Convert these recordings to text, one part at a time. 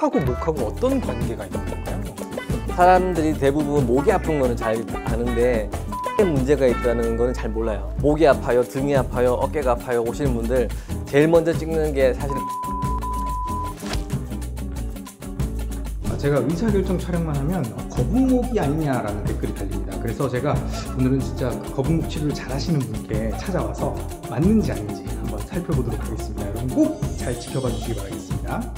턱하고 목하고 어떤 관계가 있는 건가요? 사람들이 대부분 목이 아픈 거는 잘 아는데 문제가 있다는 거는 잘 몰라요. 목이 아파요, 등이 아파요, 어깨가 아파요 오시는 분들 제일 먼저 찍는 게 사실은 제가 의사결정 촬영만 하면 거북목이 아니냐라는 댓글이 달립니다. 그래서 제가 오늘은 진짜 거북목 치료를 잘 하시는 분께 찾아와서 맞는지 아닌지 한번 살펴보도록 하겠습니다. 여러분 꼭 잘 지켜봐 주시기 바라겠습니다.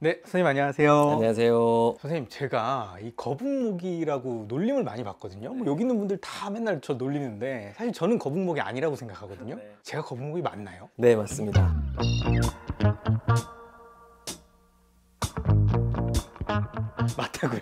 네, 선생님 안녕하세요. 안녕하세요. 선생님, 제가 이 거북목이라고 놀림을 많이 받거든요. 뭐 여기 있는 분들 다 맨날 저 놀리는데 사실 저는 거북목이 아니라고 생각하거든요. 제가 거북목이 맞나요? 네, 맞습니다. 맞다고요?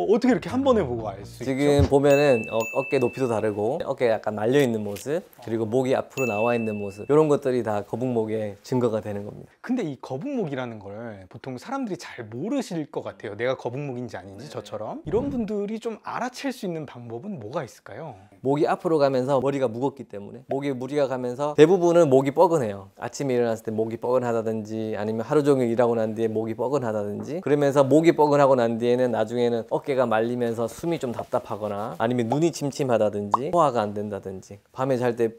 어떻게 이렇게 한 번에 보고 알 수 있죠? 지금 보면은 어깨 높이도 다르고 어깨가 약간 말려 있는 모습, 그리고 목이 앞으로 나와 있는 모습, 이런 것들이 다 거북목의 증거가 되는 겁니다. 근데 이 거북목이라는 걸 보통 사람들이 잘 모르실 것 같아요. 내가 거북목인지 아닌지. 저처럼 이런 분들이 좀 알아챌 수 있는 방법은 뭐가 있을까요? 목이 앞으로 가면서 머리가 무겁기 때문에 목에 무리가 가면서 대부분은 목이 뻐근해요. 아침에 일어났을 때 목이 뻐근하다든지 아니면 하루 종일 일하고 난 뒤에 목이 뻐근하다든지, 그러면서 목이 뻐근하고 난 뒤에는 나중에는 어깨가 말리면서 숨이 좀 답답하거나 아니면 눈이 침침하다든지 소화가 안 된다든지 밤에 잘 때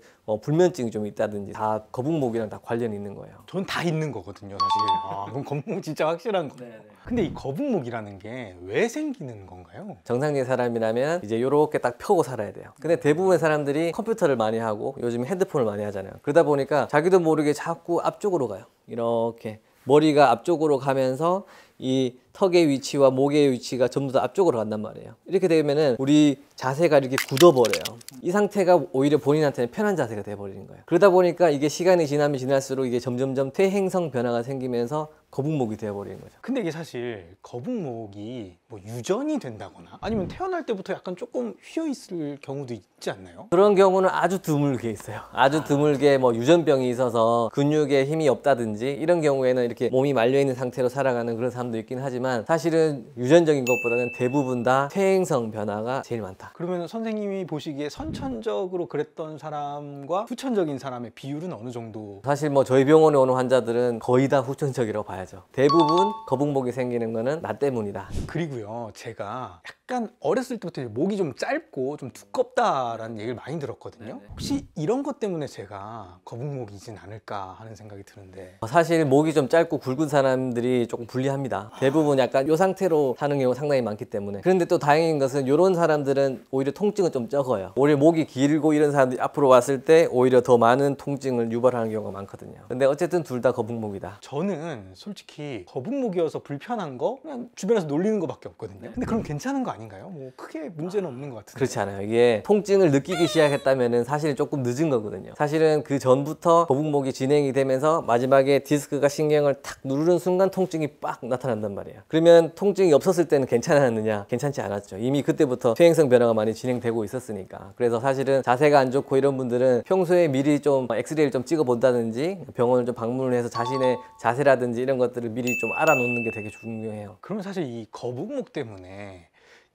불면증이 좀 있다든지 다 거북목이랑 다 관련이 있는 거예요. 전 다 있는 거거든요, 사실. 그럼 거북목 진짜 확실한 거예요. 근데 이 거북목이라는 게 왜 생기는 건가요? 정상적인 사람이라면 이제 요렇게 딱 펴고 살아야 돼요. 근데 대부분의 사람들이 컴퓨터를 많이 하고 요즘 핸드폰을 많이 하잖아요. 그러다 보니까 자기도 모르게 자꾸 앞쪽으로 가요. 이렇게 머리가 앞쪽으로 가면서 이 턱의 위치와 목의 위치가 전부 다 앞쪽으로 간단 말이에요. 이렇게 되면은 우리 자세가 이렇게 굳어버려요. 이 상태가 오히려 본인한테는 편한 자세가 돼버리는 거예요. 그러다 보니까 이게 시간이 지나면 지날수록 이게 점점점 퇴행성 변화가 생기면서 거북목이 되어버리는 거죠. 근데 이게 사실 거북목이 뭐 유전이 된다거나 아니면 태어날 때부터 약간 조금 휘어 있을 경우도 있지 않나요? 그런 경우는 아주 드물게 있어요. 아주 드물게 뭐 유전병이 있어서 근육에 힘이 없다든지 이런 경우에는 이렇게 몸이 말려있는 상태로 살아가는 그런 사람도 있긴 하지만, 사실은 유전적인 것보다는 대부분 다 퇴행성 변화가 제일 많다. 그러면 선생님이 보시기에 선천적으로 그랬던 사람과 후천적인 사람의 비율은 어느 정도? 사실 뭐 저희 병원에 오는 환자들은 거의 다 후천적이라고 봐야죠. 대부분 거북목이 생기는 거는 나 때문이다. 그리고요, 제가 약간 어렸을 때부터 목이 좀 짧고 좀 두껍다라는 얘기를 많이 들었거든요. 혹시 이런 것 때문에 제가 거북목이진 않을까 하는 생각이 드는데. 사실 목이 좀 짧고 굵은 사람들이 조금 불리합니다. 대부분 약간 이 상태로 사는 경우가 상당히 많기 때문에. 그런데 또 다행인 것은 이런 사람들은 오히려 통증은 좀 적어요. 오히려 목이 길고 이런 사람들이 앞으로 왔을 때 오히려 더 많은 통증을 유발하는 경우가 많거든요. 근데 어쨌든 둘 다 거북목이다. 저는 솔직히 거북목이어서 불편한 거 그냥 주변에서 놀리는 거밖에 없거든요. 근데 그럼 괜찮은 거 아닌가요? 뭐 크게 문제는 없는 것 같은데. 그렇지 않아요. 이게 통증을 느끼기 시작했다면은 사실은 조금 늦은 거거든요. 사실은 그 전부터 거북목이 진행이 되면서 마지막에 디스크가 신경을 탁 누르는 순간 통증이 빡 나타난단 말이에요. 그러면 통증이 없었을 때는 괜찮았느냐? 괜찮지 않았죠. 이미 그때부터 퇴행성 변화가 많이 진행되고 있었으니까. 그래서 사실은 자세가 안 좋고 이런 분들은 평소에 미리 좀 엑스레이를 좀 찍어 본다든지 병원을 좀 방문을 해서 자신의 자세라든지 이런 것들을 미리 좀 알아놓는 게 되게 중요해요. 그러면 사실 이 거북목 때문에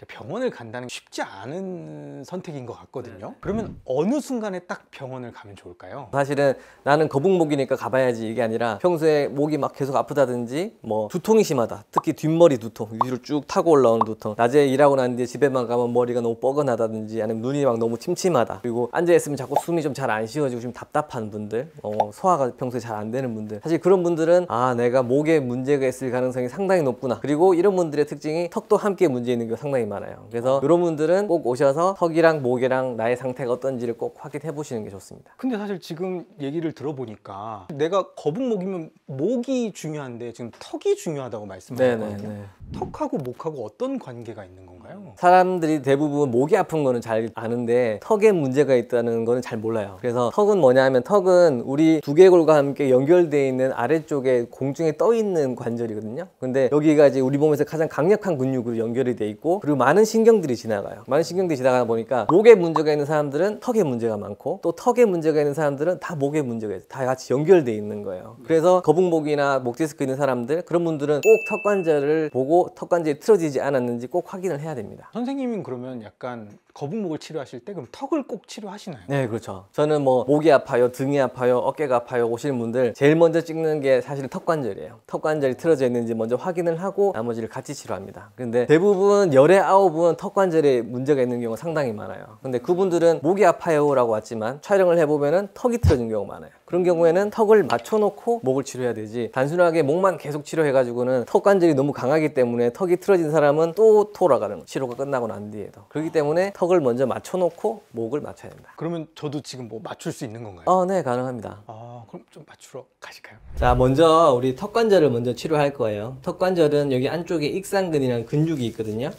병원을 간다는 게 쉽지 않은 선택인 것 같거든요. 그러면 어느 순간에 딱 병원을 가면 좋을까요? 사실은 나는 거북목이니까 가봐야지 이게 아니라 평소에 목이 막 계속 아프다든지 뭐 두통이 심하다, 특히 뒷머리 두통, 위로 쭉 타고 올라오는 두통, 낮에 일하고 난 뒤에 집에만 가면 머리가 너무 뻐근하다든지 아니면 눈이 막 너무 침침하다, 그리고 앉아있으면 자꾸 숨이 좀 잘 안 쉬어지고 좀 답답한 분들, 소화가 평소에 잘 안 되는 분들, 사실 그런 분들은 아, 내가 목에 문제가 있을 가능성이 상당히 높구나. 그리고 이런 분들의 특징이 턱도 함께 문제 있는 경우가 상당히 많아요. 그래서 이런 분들은 꼭 오셔서 턱이랑 목이랑 나의 상태가 어떤지를 꼭 확인해 보시는 게 좋습니다. 근데 사실 지금 얘기를 들어보니까 내가 거북목이면 목이 중요한데 지금 턱이 중요하다고 말씀하셨거든요. 턱하고 목하고 어떤 관계가 있는 건가요? 사람들이 대부분 목이 아픈 거는 잘 아는데 턱에 문제가 있다는 거는 잘 몰라요. 그래서 턱은 뭐냐 하면 턱은 우리 두개골과 함께 연결되어 있는 아래쪽에 공중에 떠 있는 관절이거든요. 근데 여기가 이제 우리 몸에서 가장 강력한 근육으로 연결이 돼 있고, 그리고 많은 신경들이 지나가요. 많은 신경들이 지나가다 보니까 목에 문제가 있는 사람들은 턱에 문제가 많고, 또 턱에 문제가 있는 사람들은 다 목에 문제가 있어요. 다 같이 연결돼 있는 거예요. 그래서 거북목이나 목 디스크 있는 사람들, 그런 분들은 꼭 턱관절을 보고 턱관절이 틀어지지 않았는지 꼭 확인을 해야 됩니다. 선생님은 그러면 약간 거북목을 치료하실 때 그럼 턱을 꼭 치료하시나요? 네, 그렇죠. 저는 뭐 목이 아파요, 등이 아파요, 어깨가 아파요 오시는 분들 제일 먼저 찍는 게 사실은 턱관절이에요. 턱관절이 틀어져 있는지 먼저 확인을 하고 나머지를 같이 치료합니다. 근데 대부분 열의 9은 턱관절에 문제가 있는 경우가 상당히 많아요. 근데 그분들은 목이 아파요라고 왔지만 촬영을 해보면은 턱이 틀어진 경우가 많아요. 그런 경우에는 턱을 맞춰놓고 목을 치료해야 되지, 단순하게 목만 계속 치료해가지고는 턱관절이 너무 강하기 때문에 턱이 틀어진 사람은 또 돌아가는 거예요. 치료가 끝나고 난 뒤에도. 그렇기 때문에 턱을 먼저 맞춰놓고 목을 맞춰야 된다. 그러면 저도 지금 뭐 맞출 수 있는 건가요? 네, 가능합니다. 그럼 좀 맞추러 가실까요? 자, 먼저 우리 턱관절을 먼저 치료할 거예요. 턱관절은 여기 안쪽에 익상근이라는 근육이 있거든요.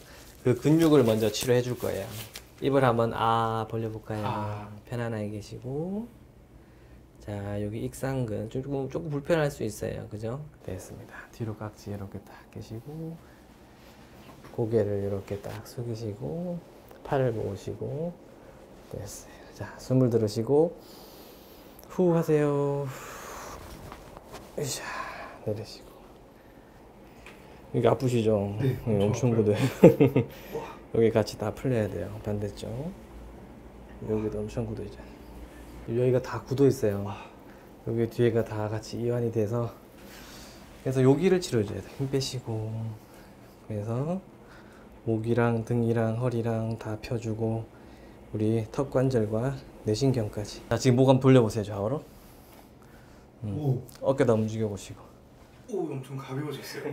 그 근육을 먼저 치료해 줄 거예요. 입을 한번 벌려볼까요? 편안하게 계시고. 자, 여기 익상근 조금 불편할 수 있어요. 그죠? 됐습니다. 뒤로 깍지 이렇게 딱 계시고, 고개를 이렇게 딱 숙이시고, 팔을 모으시고, 됐어요. 자, 숨을 들으시고 후 하세요. 으쌰, 내리시고. 여기 아프시죠? 네, 엄청 굳어요. 여기 같이 다 풀려야 돼요. 반대쪽. 여기도 엄청 굳어있잖아요. 여기가 다 굳어 있어요. 여기 뒤에가 다 같이 이완이 돼서, 그래서 여기를 치료해줘야 돼요. 힘 빼시고. 그래서 목이랑 등이랑 허리랑 다 펴주고, 우리 턱관절과 내신경까지. 자, 지금 목 한번 돌려보세요. 좌우로. 어깨도 움직여 보시고. 엄청 가벼워졌어요.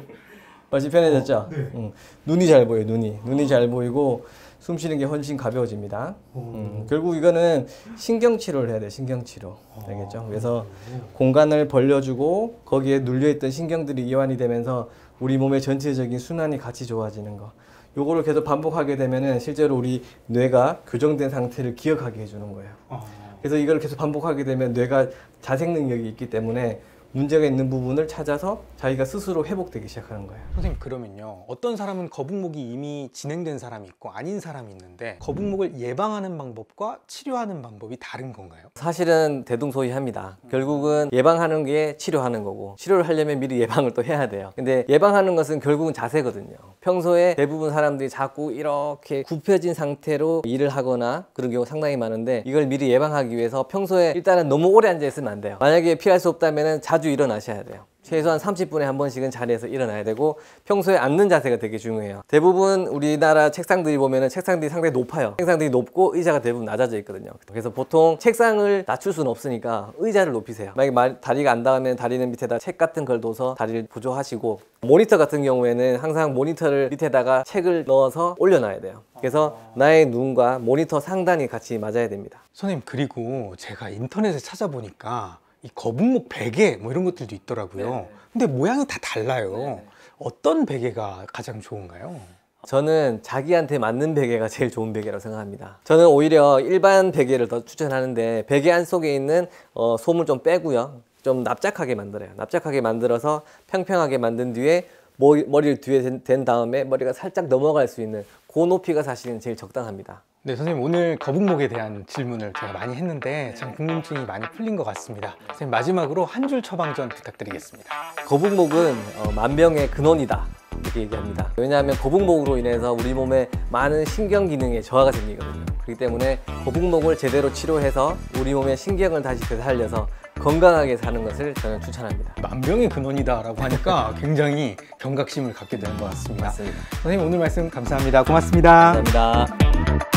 훨씬 편해졌죠? 네. 눈이 잘 보여요. 눈이 잘 보이고 숨 쉬는 게 훨씬 가벼워집니다. 결국 이거는 신경치료를 해야 돼요. 신경치료. 알겠죠? 그래서 공간을 벌려주고 거기에 눌려있던 신경들이 이완이 되면서 우리 몸의 전체적인 순환이 같이 좋아지는 거. 요거를 계속 반복하게 되면은 실제로 우리 뇌가 교정된 상태를 기억하게 해주는 거예요. 그래서 이걸 계속 반복하게 되면 뇌가 자생 능력이 있기 때문에 문제가 있는 부분을 찾아서 자기가 스스로 회복되기 시작하는 거예요. 선생님, 그러면요, 어떤 사람은 거북목이 이미 진행된 사람이 있고 아닌 사람이 있는데 거북목을 예방하는 방법과 치료하는 방법이 다른 건가요? 사실은 대동소이합니다. 결국은 예방하는 게 치료하는 거고, 치료를 하려면 미리 예방을 또 해야 돼요. 근데 예방하는 것은 결국은 자세거든요. 평소에 대부분 사람들이 자꾸 이렇게 굽혀진 상태로 일을 하거나 그런 경우가 상당히 많은데, 이걸 미리 예방하기 위해서 평소에 일단은 너무 오래 앉아 있으면 안 돼요. 만약에 피할 수 없다면 자주 일어나셔야 돼요. 최소한 30분에 한 번씩은 자리에서 일어나야 되고, 평소에 앉는 자세가 되게 중요해요. 대부분 우리나라 책상들이 보면은 책상들이 상당히 높아요. 책상들이 높고 의자가 대부분 낮아져 있거든요. 그래서 보통 책상을 낮출 수는 없으니까 의자를 높이세요. 만약에 다리가 안 닿으면 다리는 밑에다 책 같은 걸 둬서 다리를 보조하시고, 모니터 같은 경우에는 항상 모니터를 밑에다가 책을 넣어서 올려놔야 돼요. 그래서 나의 눈과 모니터 상단이 같이 맞아야 됩니다. 선생님, 그리고 제가 인터넷에 찾아보니까 이 거북목 베개 뭐 이런 것들도 있더라고요. 근데 모양이 다 달라요. 어떤 베개가 가장 좋은가요? 저는 자기한테 맞는 베개가 제일 좋은 베개라고 생각합니다. 저는 오히려 일반 베개를 더 추천하는데, 베개 안 속에 있는 솜을 좀 빼고요, 좀 납작하게 만들어요. 납작하게 만들어서 평평하게 만든 뒤에 머리를 뒤에 댄 다음에 머리가 살짝 넘어갈 수 있는 그 높이가 사실은 제일 적당합니다. 네, 선생님, 오늘 거북목에 대한 질문을 제가 많이 했는데 참 궁금증이 많이 풀린 것 같습니다. 선생님, 마지막으로 한 줄 처방전 부탁드리겠습니다. 거북목은 만병의 근원이다, 이렇게 얘기합니다. 왜냐하면 거북목으로 인해서 우리 몸에 많은 신경 기능에 저하가 생기거든요. 그렇기 때문에 거북목을 제대로 치료해서 우리 몸의 신경을 다시 되살려서 건강하게 사는 것을 저는 추천합니다. 만병의 근원이다라고 하니까 굉장히 경각심을 갖게 되는 것 같습니다. 맞습니다. 선생님, 오늘 말씀 감사합니다. 고맙습니다. 감사합니다.